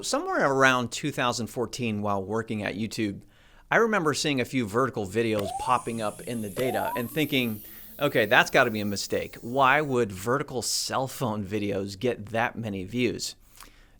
Somewhere around 2014, while working at YouTube, I remember seeing a few vertical videos popping up in the data and thinking, okay, that's got to be a mistake. Why would vertical cell phone videos get that many views?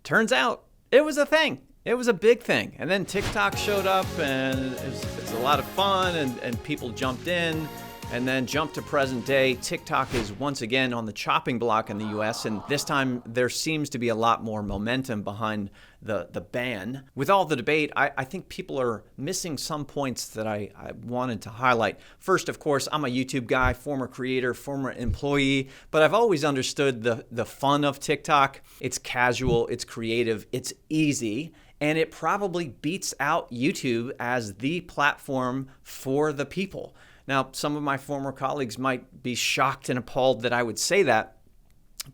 Turns out it was a thing. It was a big thing. And then TikTok showed up, and it's a lot of fun, and people jumped in. And then jump to present day, TikTok is once again on the chopping block in the US, and this time there seems to be a lot more momentum behind the ban. With all the debate, I think people are missing some points that I wanted to highlight. First, of course, I'm a YouTube guy, former creator, former employee, but I've always understood the fun of TikTok. It's casual, it's creative, it's easy, and it probably beats out YouTube as the platform for the people. Now, some of my former colleagues might be shocked and appalled that I would say that,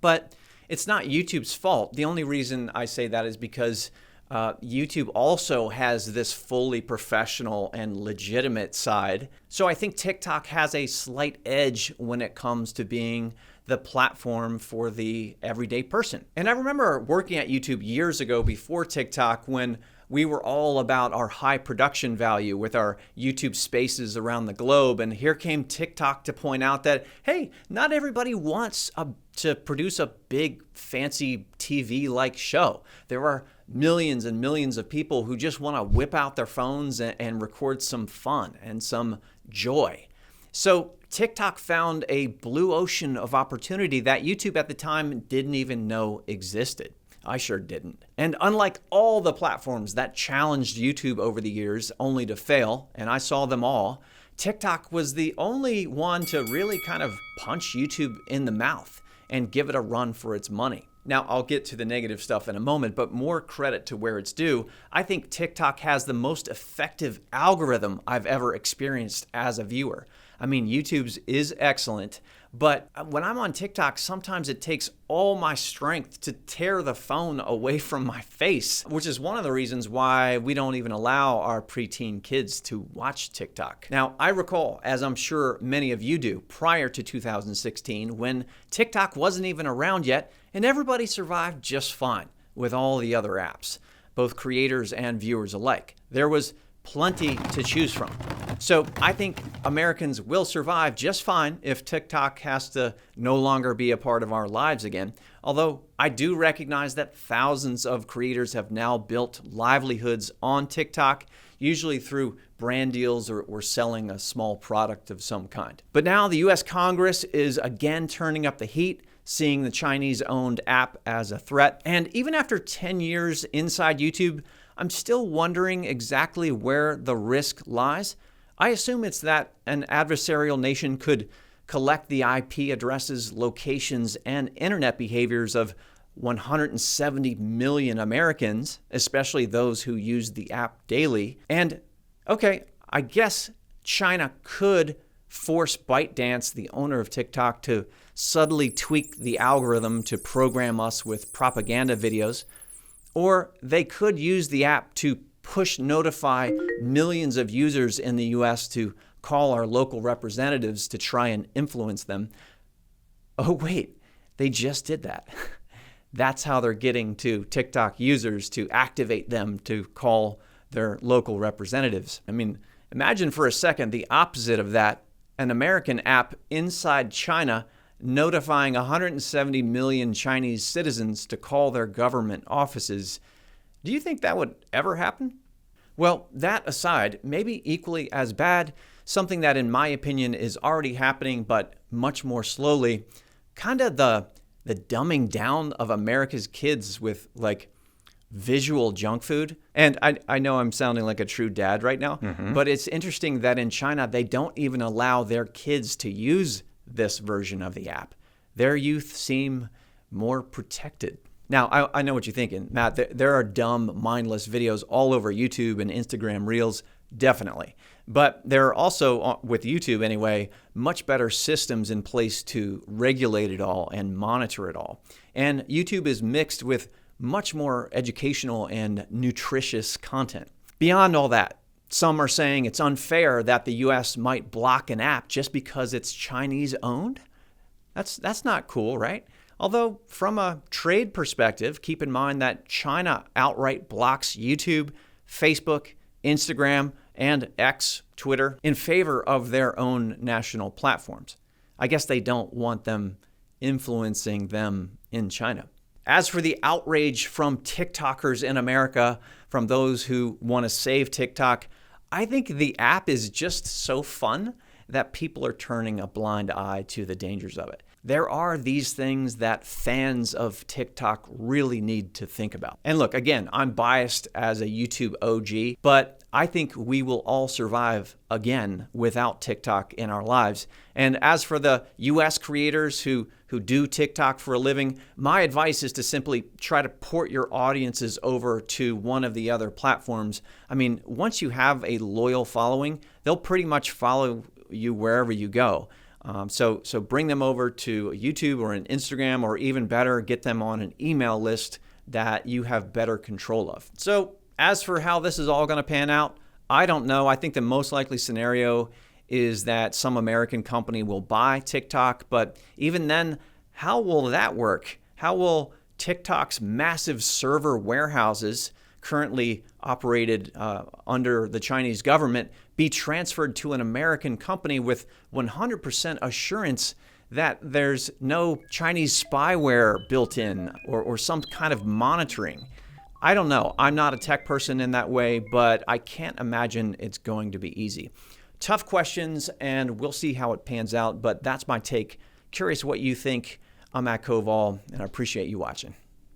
but it's not YouTube's fault. The only reason I say that is because YouTube also has this fully professional and legitimate side. So I think TikTok has a slight edge when it comes to being the platform for the everyday person. And I remember working at YouTube years ago before TikTok when we were all about our high production value with our YouTube spaces around the globe. And here came TikTok to point out that, hey, not everybody wants to produce a big, fancy TV-like show. There are millions and millions of people who just want to whip out their phones and record some fun and some joy. So TikTok found a blue ocean of opportunity that YouTube at the time didn't even know existed. I sure didn't. And unlike all the platforms that challenged YouTube over the years only to fail, and I saw them all, TikTok was the only one to really kind of punch YouTube in the mouth and give it a run for its money. Now, I'll get to the negative stuff in a moment, but more credit to where it's due. I think TikTok has the most effective algorithm I've ever experienced as a viewer. I mean, YouTube's is excellent, but when I'm on TikTok, sometimes it takes all my strength to tear the phone away from my face, which is one of the reasons why we don't even allow our preteen kids to watch TikTok. Now, I recall, as I'm sure many of you do, prior to 2016, when TikTok wasn't even around yet, and everybody survived just fine with all the other apps, both creators and viewers alike. There was plenty to choose from. So I think Americans will survive just fine if TikTok has to no longer be a part of our lives again. Although I do recognize that thousands of creators have now built livelihoods on TikTok, usually through brand deals or selling a small product of some kind. But now the US Congress is again turning up the heat, seeing the Chinese-owned app as a threat. And even after 10 years inside YouTube, I'm still wondering exactly where the risk lies. I assume it's that an adversarial nation could collect the IP addresses, locations, and internet behaviors of 170 million Americans, especially those who use the app daily. And okay, I guess China could force ByteDance, the owner of TikTok, to subtly tweak the algorithm to program us with propaganda videos. Or they could use the app to push notify millions of users in the US to call our local representatives to try and influence them. Oh wait, they just did that. That's how they're getting to TikTok users to activate them to call their local representatives. I mean, imagine for a second the opposite of that, an American app inside China notifying 170 million Chinese citizens to call their government offices. Do you think that would ever happen? Well, that aside, maybe equally as bad, something that in my opinion is already happening but much more slowly, kind of the dumbing down of America's kids with like visual junk food. And I know I'm sounding like a true dad right now, but it's interesting that in China, they don't even allow their kids to use this version of the app. Their youth seem more protected. Now, I know what you're thinking, Matt. There are dumb, mindless videos all over YouTube and Instagram Reels, definitely. But there are also, with YouTube anyway, much better systems in place to regulate it all and monitor it all. And YouTube is mixed with much more educational and nutritious content. Beyond all that, some are saying it's unfair that the US might block an app just because it's Chinese owned. That's not cool, right? Although, from a trade perspective, keep in mind that China outright blocks YouTube, Facebook, Instagram, and X, Twitter, in favor of their own national platforms. I guess they don't want them influencing them in China. As for the outrage from TikTokers in America, from those who want to save TikTok, I think the app is just so fun that people are turning a blind eye to the dangers of it. There are these things that fans of TikTok really need to think about. And look, again, I'm biased as a YouTube OG, but I think we will all survive again without TikTok in our lives. And as for the US creators who do TikTok for a living, my advice is to simply try to port your audiences over to one of the other platforms. I mean, once you have a loyal following, they'll pretty much follow you wherever you go. So bring them over to YouTube or an Instagram, or even better, get them on an email list that you have better control of. So as for how this is all going to pan out, I don't know. I think the most likely scenario is that some American company will buy TikTok, but even then, how will that work? How will TikTok's massive server warehouses, currently operated under the Chinese government, be transferred to an American company with 100% assurance that there's no Chinese spyware built in or some kind of monitoring? I don't know. I'm not a tech person in that way, but I can't imagine it's going to be easy. Tough questions, and we'll see how it pans out, but that's my take. Curious what you think. I'm Matt Koval, and I appreciate you watching.